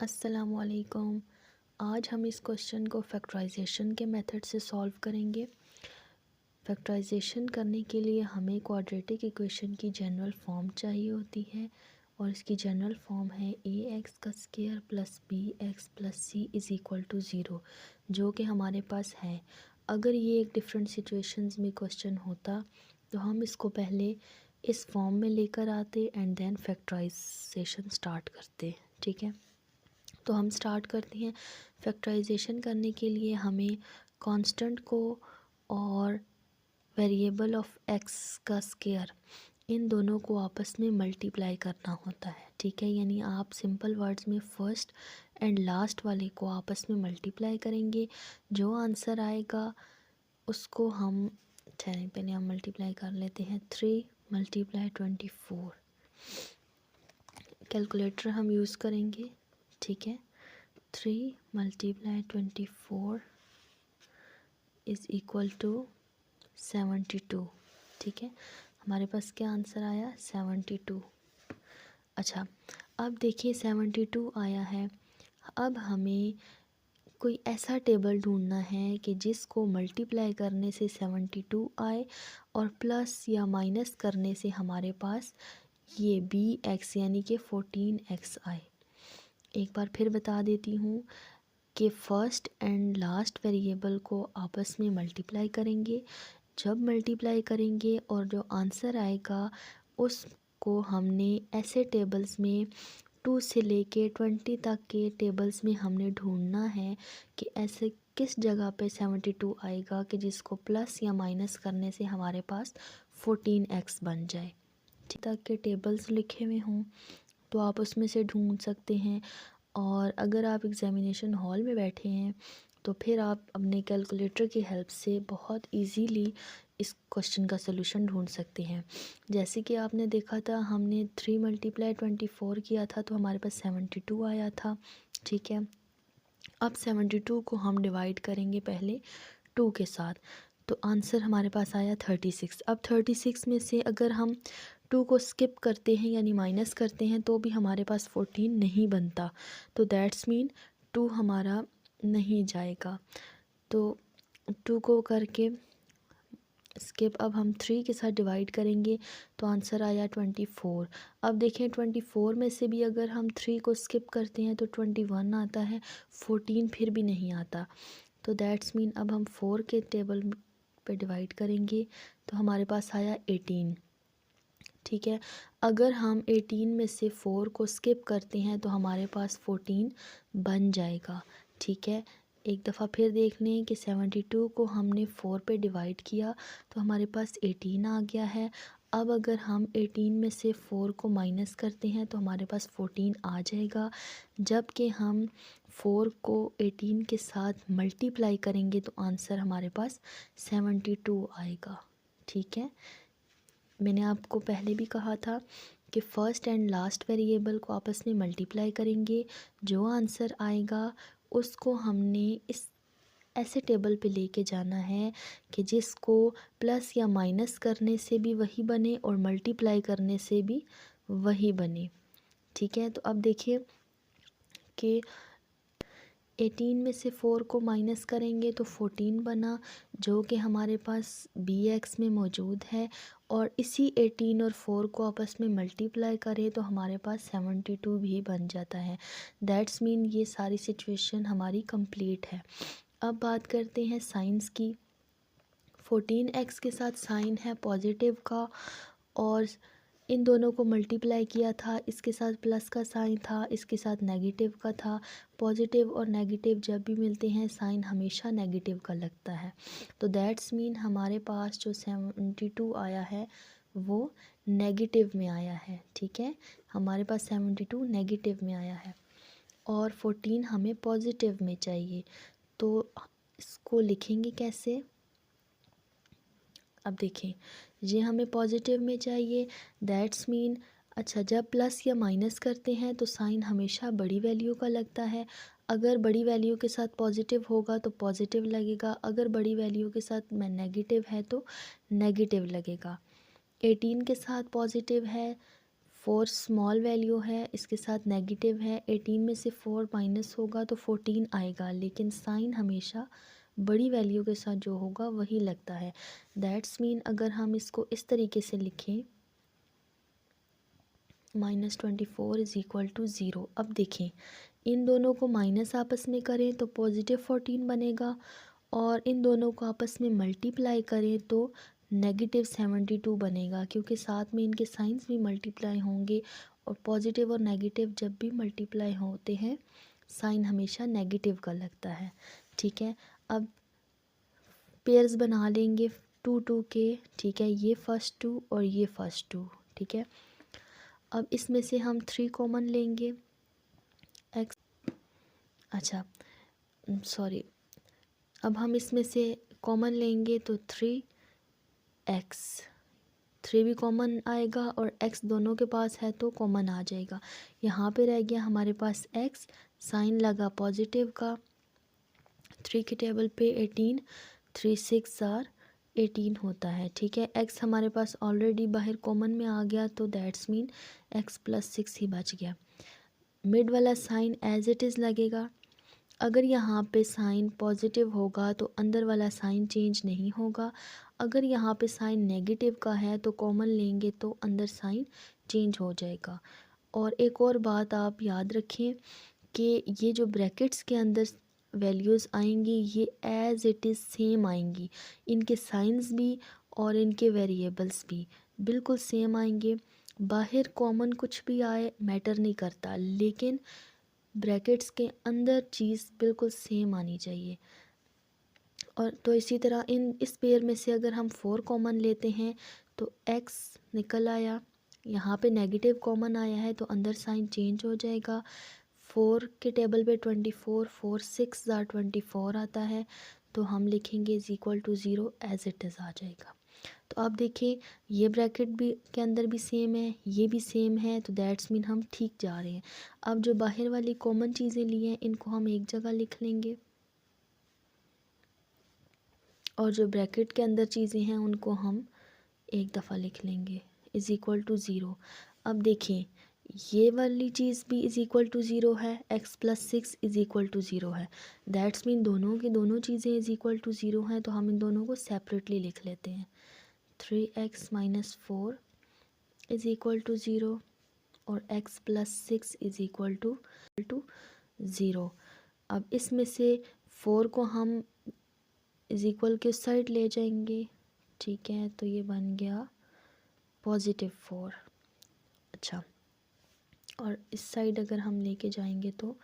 अस्सलामुअलैकुम। आज हम इस क्वेश्चन को फैक्टराइजेशन के मेथड से सॉल्व करेंगे। फैक्टराइजेशन करने के लिए हमें क्वाड्रेटिक इक्वेशन की जनरल फॉर्म चाहिए होती है और इसकी जनरल फॉर्म है ax का square plus bx plus c is equal to zero, जो कि हमारे पास है। अगर ये एक डिफरेंट सिचुएशंस में क्वेश्चन होता तो हम इसको पहले इस फॉर्म में लेकर आते एंड देन फैक्टराइजेशन स्टार्ट करते। ठीक है, तो हम स्टार्ट करते हैं। फैक्टराइजेशन करने के लिए हमें कांस्टेंट को और वेरिएबल ऑफ एक्स का स्क्वायर इन दोनों को आपस में मल्टीप्लाई करना होता है। ठीक है, यानी आप सिंपल वर्ड्स में फर्स्ट एंड लास्ट वाले को आपस में मल्टीप्लाई करेंगे। जो आंसर आएगा उसको हम पहले हम मल्टीप्लाई कर लेते हैं। 3 मल्टीप्लाई 24। कैलकुलेटर हम यूज़ करेंगे। ठीक है, 3 मल्टीप्लाई 24 इज़ इक्वल टू 72। ठीक है, हमारे पास क्या आंसर आया? 72। अच्छा, अब देखिए 72 आया है। अब हमें कोई ऐसा टेबल ढूंढना है कि जिसको मल्टीप्लाई करने से 72 आए और प्लस या माइनस करने से हमारे पास ये bx यानी कि 14x आए। एक बार फिर बता देती हूँ कि फ़र्स्ट एंड लास्ट वेरिएबल को आपस में मल्टीप्लाई करेंगे। जब मल्टीप्लाई करेंगे और जो आंसर आएगा उसको हमने ऐसे टेबल्स में 2 से लेके 20 तक के टेबल्स में हमने ढूंढना है कि ऐसे किस जगह पे 72 आएगा कि जिसको प्लस या माइनस करने से हमारे पास 14x बन जाए। ठीक तक के टेबल्स लिखे हुए हों तो आप उसमें से ढूंढ सकते हैं। और अगर आप एग्ज़ामिनेशन हॉल में बैठे हैं तो फिर आप अपने कैलकुलेटर की हेल्प से बहुत इजीली इस क्वेश्चन का सलूशन ढूंढ सकते हैं। जैसे कि आपने देखा था, हमने 3 मल्टीप्लाई 24 किया था तो हमारे पास 72 आया था। ठीक है, अब 72 को हम डिवाइड करेंगे पहले 2 के साथ, तो आंसर हमारे पास आया 36। अब 36 में से अगर हम 2 को स्किप करते हैं यानी माइनस करते हैं तो भी हमारे पास 14 नहीं बनता, तो दैट्स मीन 2 हमारा नहीं जाएगा। तो 2 को करके स्किप अब हम 3 के साथ डिवाइड करेंगे तो आंसर आया 24। अब देखें 24 में से भी अगर हम 3 को स्किप करते हैं तो 21 आता है, 14 फिर भी नहीं आता। तो दैट्स मीन अब हम 4 के टेबल पे डिवाइड करेंगे तो हमारे पास आया 18। ठीक है, अगर हम 18 में से 4 को स्किप करते हैं तो हमारे पास 14 बन जाएगा। ठीक है, एक दफ़ा फिर देख लें कि 72 को हमने 4 पे डिवाइड किया तो हमारे पास 18 आ गया है। अब अगर हम 18 में से 4 को माइनस करते हैं तो हमारे पास 14 आ जाएगा। जबकि हम 4 को 18 के साथ मल्टीप्लाई करेंगे तो आंसर हमारे पास 72 आएगा। ठीक है, मैंने आपको पहले भी कहा था कि फ़र्स्ट एंड लास्ट वेरिएबल को आपस में मल्टीप्लाई करेंगे। जो आंसर आएगा उसको हमने इस ऐसे टेबल पे लेके जाना है कि जिसको प्लस या माइनस करने से भी वही बने और मल्टीप्लाई करने से भी वही बने। ठीक है, तो अब देखिए कि 18 में से 4 को माइनस करेंगे तो 14 बना, जो कि हमारे पास bx में मौजूद है। और इसी 18 और 4 को आपस में मल्टीप्लाई करें तो हमारे पास 72 भी बन जाता है। दैट्स मीन ये सारी सिचुएशन हमारी कंप्लीट है। अब बात करते हैं साइंस की। 14x के साथ साइन है पॉजिटिव का और इन दोनों को मल्टीप्लाई किया था, इसके साथ प्लस का साइन था, इसके साथ नेगेटिव का था। पॉजिटिव और नेगेटिव जब भी मिलते हैं साइन हमेशा नेगेटिव का लगता है। तो दैट्स मीन हमारे पास जो 72 आया है वो नेगेटिव में आया है। ठीक है, हमारे पास 72 नेगेटिव में आया है और 14 हमें पॉजिटिव में चाहिए। तो इसको लिखेंगे कैसे? अब देखें, ये हमें पॉजिटिव में चाहिए, दैट्स मीन अच्छा जब प्लस या माइनस करते हैं तो साइन हमेशा बड़ी वैल्यू का लगता है। अगर बड़ी वैल्यू के साथ पॉजिटिव होगा तो पॉजिटिव लगेगा, अगर बड़ी वैल्यू के साथ में नेगेटिव है तो नेगेटिव लगेगा। 18 के साथ पॉजिटिव है, 4 स्मॉल वैल्यू है, इसके साथ नेगेटिव है, 18 में से 4 माइनस होगा तो 14 आएगा, लेकिन साइन हमेशा बड़ी वैल्यू के साथ जो होगा वही लगता है। दैट्स मीन अगर हम इसको इस तरीके से लिखें -24 इज़ इक्वल टू 0। अब देखें, इन दोनों को माइनस आपस में करें तो पॉजिटिव 14 बनेगा, और इन दोनों को आपस में मल्टीप्लाई करें तो -72 बनेगा, क्योंकि साथ में इनके साइंस भी मल्टीप्लाई होंगे, और पॉजिटिव और नेगेटिव जब भी मल्टीप्लाई होते हैं साइन हमेशा नेगेटिव का लगता है। ठीक है, अब पेयर्स बना लेंगे 2 2 के। ठीक है, ये फर्स्ट 2 और ये फर्स्ट 2। ठीक है, अब इसमें से हम 3 कॉमन लेंगे एक्स, अच्छा सॉरी, अब हम इसमें से कॉमन लेंगे तो 3x, 3 भी कॉमन आएगा और x दोनों के पास है तो कॉमन आ जाएगा। यहाँ पे रह गया हमारे पास x, साइन लगा पॉजिटिव का, 3 के टेबल पे 18, 3 6 आर 18 होता है। ठीक है, x हमारे पास ऑलरेडी बाहर कॉमन में आ गया तो दैट्स मीन x + 6 ही बच गया। मिड वाला साइन एज इट इज़ लगेगा। अगर यहाँ पे साइन पॉजिटिव होगा तो अंदर वाला साइन चेंज नहीं होगा, अगर यहाँ पे साइन नेगेटिव का है तो कॉमन लेंगे तो अंदर साइन चेंज हो जाएगा। और एक और बात आप याद रखें कि ये जो ब्रैकेट्स के अंदर वैल्यूज़ आएंगी ये एज इट इज़ सेम आएंगी, इनके साइंस भी और इनके वेरिएबल्स भी बिल्कुल सेम आएंगे। बाहर कॉमन कुछ भी आए मैटर नहीं करता, लेकिन ब्रैकेट्स के अंदर चीज़ बिल्कुल सेम आनी चाहिए। और तो इसी तरह इस पेयर में से अगर हम 4 कॉमन लेते हैं तो x निकल आया, यहाँ पे नेगेटिव कॉमन आया है तो अंदर साइन चेंज हो जाएगा। 4 के टेबल पे 24, 4 6 24 आता है, तो हम लिखेंगे is equal to 0, as it is आ जाएगा। तो आप देखिए ये ब्रैकेट भी के अंदर भी सेम है, ये भी सेम है, तो दैट्स मीन हम ठीक जा रहे हैं। अब जो बाहर वाली कॉमन चीज़ें ली हैं इनको हम एक जगह लिख लेंगे, और जो ब्रैकेट के अंदर चीज़ें हैं उनको हम एक दफ़ा लिख लेंगे इज़ इक्वल टू 0। अब देखें ये वाली चीज़ भी इज़ इक्वल टू 0 है, x + 6 इज़ इक्वल टू 0 है, दैट्स मीन दोनों की दोनों चीज़ें इज़ इक्वल टू 0 हैं, तो हम इन दोनों को सेपरेटली लिख लेते हैं। 3x - 4 इज़ इक्वल टू 0 और x + 6 इज़ इक्वल टू 0। अब इसमें से 4 को हम इज़ इक्वल के उस साइड ले जाएंगे। ठीक है, तो ये बन गया +4। अच्छा, और इस साइड अगर हम लेके जाएंगे तो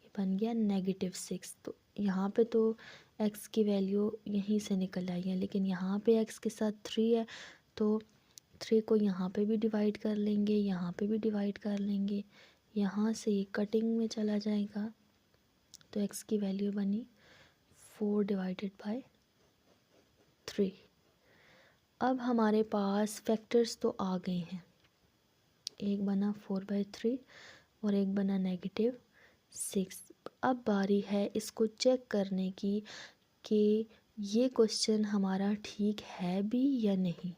ये बन गया -6। तो यहाँ पे तो x की वैल्यू यहीं से निकल आई है, लेकिन यहाँ पे x के साथ 3 है तो 3 को यहाँ पे भी डिवाइड कर लेंगे, यहाँ पे भी डिवाइड कर लेंगे, यहाँ से ये कटिंग में चला जाएगा, तो x की वैल्यू बनी 4/3। अब हमारे पास फैक्टर्स तो आ गए हैं, एक बना 4/3 और एक बना -6। अब बारी है इसको चेक करने की कि ये क्वेश्चन हमारा ठीक है भी या नहीं।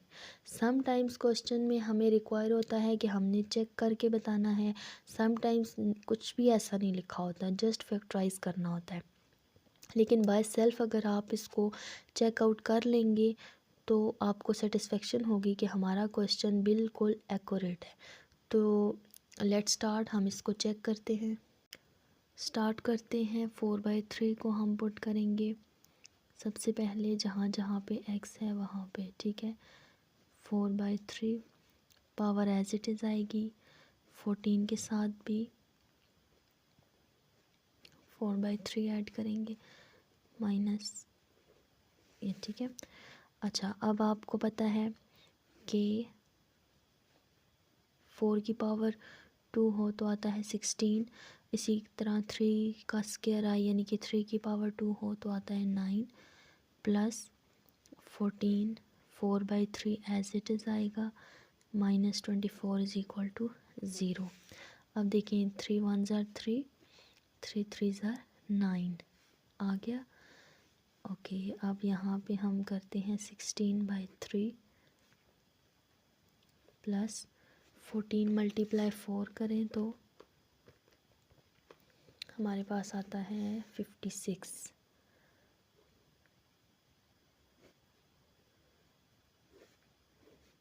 समटाइम्स क्वेश्चन में हमें रिक्वायर होता है कि हमने चेक करके बताना है, समटाइम्स कुछ भी ऐसा नहीं लिखा होता, जस्ट फैक्टराइज करना होता है। लेकिन बाय सेल्फ अगर आप इसको चेकआउट कर लेंगे तो आपको सेटिस्फेक्शन होगी कि हमारा क्वेश्चन बिल्कुल एक्यूरेट है। तो लेट्स स्टार्ट, हम इसको चेक करते हैं। स्टार्ट करते हैं, 4/3 को हम पुट करेंगे सबसे पहले जहाँ जहाँ पे x है वहाँ पे। ठीक है, 4/3 पावर एज इट इज़ आएगी, 14 के साथ भी 4/3 ऐड करेंगे माइनस ये। ठीक है, अच्छा अब आपको पता है कि 4 की पावर 2 हो तो आता है 16, इसी तरह 3 का स्क्वायर आई यानी कि 3 की पावर 2 हो तो आता है 9 प्लस 14, 4/3 एज इट इज़ आएगा, -24 इज़ इक्वल टू 0। अब देखिए 3 1 ज़ार 3, 3 3 ज़ार 9 आ गया। ओके, अब यहाँ पे हम करते हैं 16/3 प्लस 14 मल्टीप्लाई 4 करें तो हमारे पास आता है 56।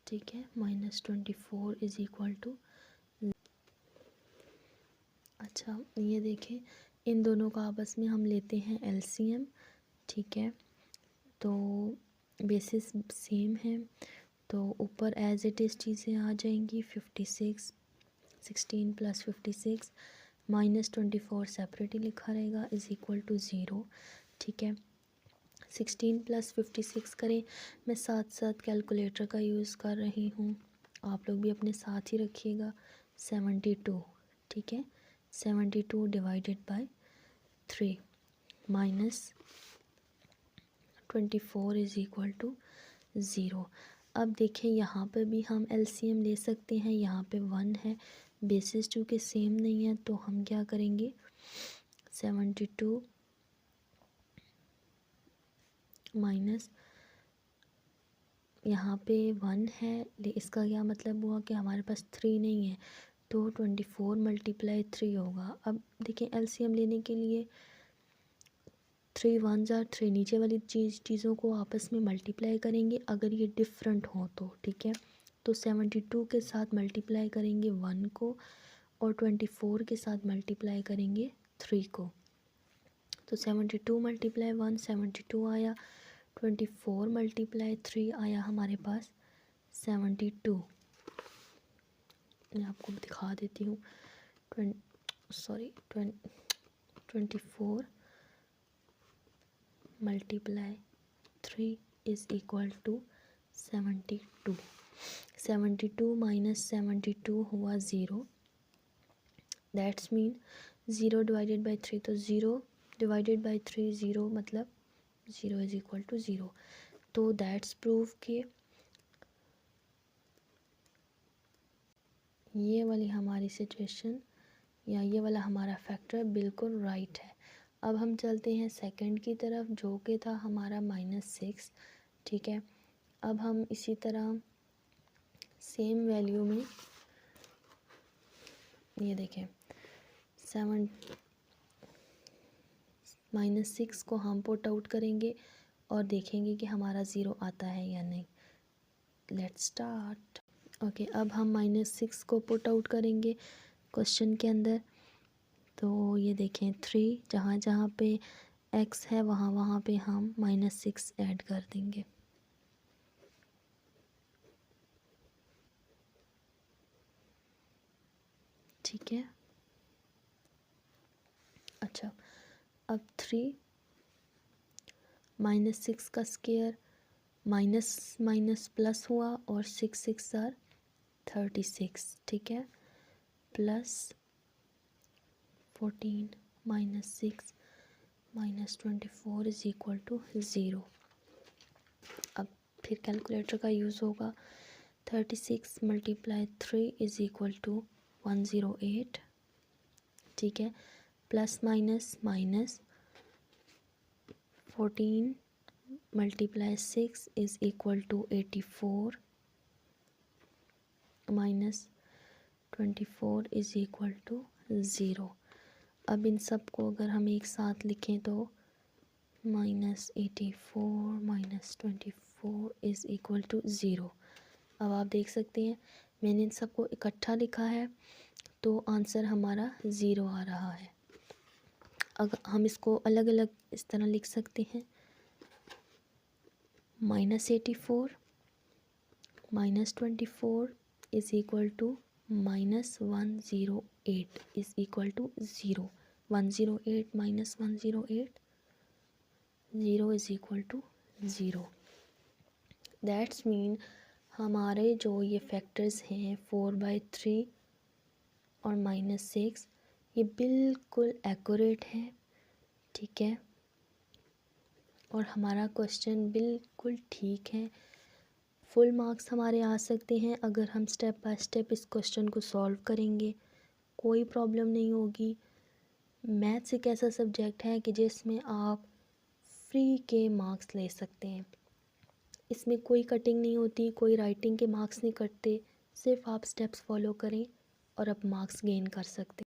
ठीक है, -24 इज इक्वल टू। अच्छा ये देखें, इन दोनों का आपस में हम लेते हैं एलसीएम। ठीक है, तो बेसिस सेम है तो ऊपर एज इट इज़ चीज़ें आ जाएंगी। 56 16 + 56 -24 सेपरेटली लिखा रहेगा इज़ इक्वल टू 0। ठीक है, 16 + 56 करें। मैं साथ साथ कैलकुलेटर का यूज़ कर रही हूँ, आप लोग भी अपने साथ ही रखिएगा। 72। ठीक है, 72 divided by 3 -24 is equal to 0। अब देखें यहाँ पे भी हम एलसीएम ले सकते हैं, यहाँ पे 1 है, बेसिस चूँकि सेम नहीं है तो हम क्या करेंगे 72 माइनस यहाँ पे 1 है, इसका क्या मतलब हुआ कि हमारे पास 3 नहीं है तो 24 × 3 होगा। अब देखें एलसीएम लेने के लिए 3 1s are 3, नीचे वाली चीज़ों को आपस में मल्टीप्लाई करेंगे अगर ये डिफरेंट हो तो। ठीक है, तो 72 के साथ मल्टीप्लाई करेंगे 1 को और 24 के साथ मल्टीप्लाई करेंगे 3 को। तो 72 × 1 72 आया, 24 × 3 आया हमारे पास 72। मैं आपको दिखा देती हूँ। 24 × 3 इज़ इक्वल टू 72। 72 - 72 हुआ 0। दैट्स मीन 0 डिवाइडेड बाई 3, तो 0 डिवाइडेड बाई 3 0 मतलब 0 इज़ इक्वल टू 0। तो दैट्स प्रूफ कि ये वाली हमारी सिचुएशन या ये वाला हमारा फैक्टर बिल्कुल राइट है। अब हम चलते हैं सेकंड की तरफ जो कि था हमारा -6। ठीक है, अब हम इसी तरह सेम वैल्यू में ये देखें 7 -6 को हम पुट आउट करेंगे और देखेंगे कि हमारा 0 आता है या नहीं। Let's start. ओके, अब हम -6 को पुट आउट करेंगे क्वेश्चन के अंदर। तो ये देखें 3 जहाँ जहाँ पे x है वहाँ वहाँ पे हम -6 ऐड कर देंगे। ठीक है, अच्छा अब 3 -6 का स्क्वायर माइनस माइनस प्लस हुआ और 6 6 आर 36। ठीक है, प्लस 14 -6 -24 इज इक्वल टू 0। अब फिर कैलकुलेटर का यूज़ होगा। 36 × 3 इज इक्वल टू 108। ठीक है, plus minus minus 14 × 6 is equal to 84 minus 24 is equal to 0। अब इन सब को अगर हम एक साथ लिखें तो -84 -24 इज़ इक्वल टू 0। अब आप देख सकते हैं मैंने इन सबको इकट्ठा लिखा है तो आंसर हमारा 0 आ रहा है। अगर हम इसको अलग अलग इस तरह लिख सकते हैं -84 -24 is equal to -108 is equal to 0। 108 - 108 0 is equal to 0। That's mean हमारे जो ये फैक्टर्स हैं 4/3 और -6 ये बिल्कुल एक्यूरेट है। ठीक है, और हमारा क्वेश्चन बिल्कुल ठीक है। फुल मार्क्स हमारे आ सकते हैं अगर हम स्टेप बाय स्टेप इस क्वेश्चन को सॉल्व करेंगे, कोई प्रॉब्लम नहीं होगी। मैथ्स एक ऐसा सब्जेक्ट है कि जिसमें आप फ्री के मार्क्स ले सकते हैं। इसमें कोई कटिंग नहीं होती, कोई राइटिंग के मार्क्स नहीं कटते, सिर्फ आप स्टेप्स फॉलो करें और आप मार्क्स गेन कर सकते हैं।